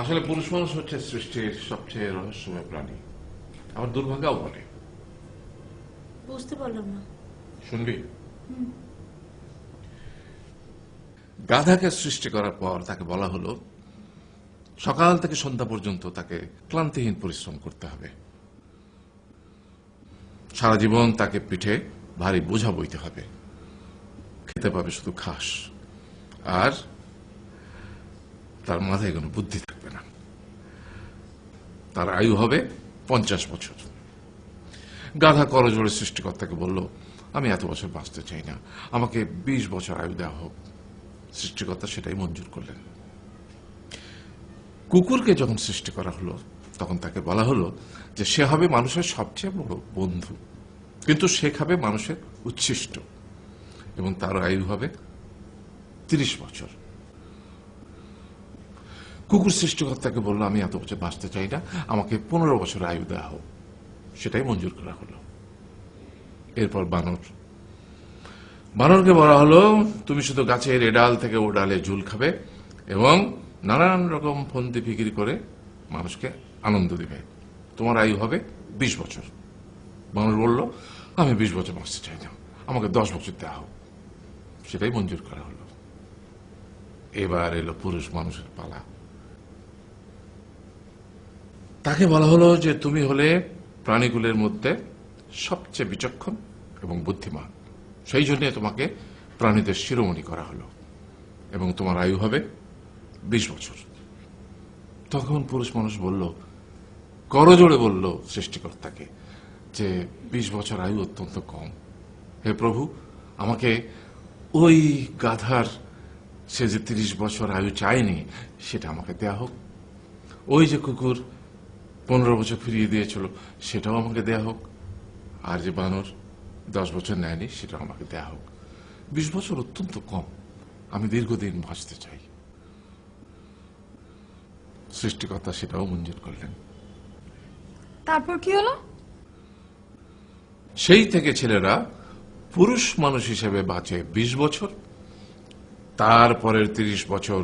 আসলে পুরুষ মানুষ হচ্ছে সৃষ্টির সবচেয়ে রহস্যময় প্রাণী, আবার দুর্ভাগ্যও বটে। বুঝতে পারলাম না। শুনবি? গাধাকে সৃষ্টি করার পর তাকে বলা হলো সকাল থেকে সন্ধ্যা পর্যন্ত তাকে ক্লান্তিহীন পরিশ্রম করতে হবে, সারা জীবন তাকে পিঠে ভারী বোঝা বইতে হবে, খেতে পাবে শুধু ঘাস, আর তার মাথায় কোনো বুদ্ধি থাকবে না। তার আয়ু হবে 50 বছর। গাধা করজোড়ে সৃষ্টিকর্তাকে বলল, আমি এত বছর বাঁচতে চাই না, আমাকে 20 বছর আয়ু দেওয়া হোক। সৃষ্টিকর্তা সেটাই মঞ্জুর করলেন। কুকুরকে যখন সৃষ্টি করা হলো তখন তাকে বলা হলো যে সে হবে মানুষের সবচেয়ে বড় বন্ধু, কিন্তু সে খাবে মানুষের উচ্ছিষ্ট, এবং তার আয়ু হবে 30 বছর। কুকুর সৃষ্টিকর্তাকে বলল, আমি এত বছর বাঁচতে চাই না, আমাকে 15 বছর আয়ু দেওয়া হোক। সেটাই মঞ্জুর করা হলো। এরপর বানরকে বলা হলো, তুমি শুধু গাছের এ ডাল থেকে ও ডালে ঝুল খাবে এবং নানান রকম ফন্দি ফিকির করে মানুষকে আনন্দ দিবে, তোমার আয়ু হবে 20 বছর। বানর বলল, আমি 20 বছর বাঁচতে চাই না, আমাকে 10 বছর দেওয়া হোক। সেটাই মঞ্জুর করা হলো। এবার এলো পুরুষ মানুষের পালা। তাকে বলা হলো যে তুমি হলে প্রাণীগুলোর মধ্যে সবচেয়ে বিচক্ষণ এবং বুদ্ধিমান, সেই জন্য তোমাকে প্রাণীদের শিরোমণি করা হলো, এবং তোমার আয়ু হবে 20 বছর। তখন পুরুষ মানুষ বলল, করজোড়ে বলল সৃষ্টিকর্তাকে যে 20 বছর আয়ু অত্যন্ত কম, হে প্রভু, আমাকে ওই গাধার সে যে 30 বছর আয়ু চায়নি সেটা আমাকে দেয়া হোক, ওই যে কুকুর 15 বছর ফিরিয়ে দিয়েছিল সেটাও আমাকে দেয়া হোক, আর যে বানর 10 বছর নেয়নি সেটাও আমাকে দেয়া হোক। 20 বছর অত্যন্ত কম, আমি দীর্ঘদিন বাঁচতে চাই। সৃষ্টিকর্তা সেটাও মঞ্জুর করলেন। তারপর কি হলো? সেই থেকে ছেলেরা পুরুষ মানুষ হিসেবে বাঁচে 20 বছর, তারপরের 30 বছর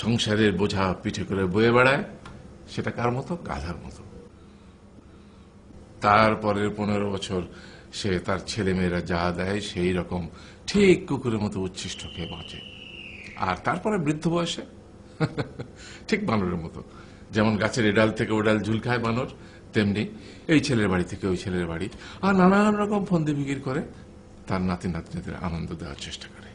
সংসারের বোঝা পিঠে করে বয়ে বেড়ায়, সেটা কার মতো? গাধার মতো। তারপরের 15 বছর সে তার ছেলেমেয়েরা যা দেয় সেই রকম ঠিক কুকুরের মতো উচ্ছিষ্ট খেয়ে বাঁচে। আর তারপরে বৃদ্ধ বয়সে ঠিক বানরের মতো, যেমন গাছের এডাল থেকে ওডাল ঝুল খায় বানর, তেমনি এই ছেলের বাড়ি থেকে ওই ছেলের বাড়ি, আর নানান রকম ফন্দি বিক্রি করে তার নাতি নাতনিদের আনন্দ দেওয়ার চেষ্টা করে।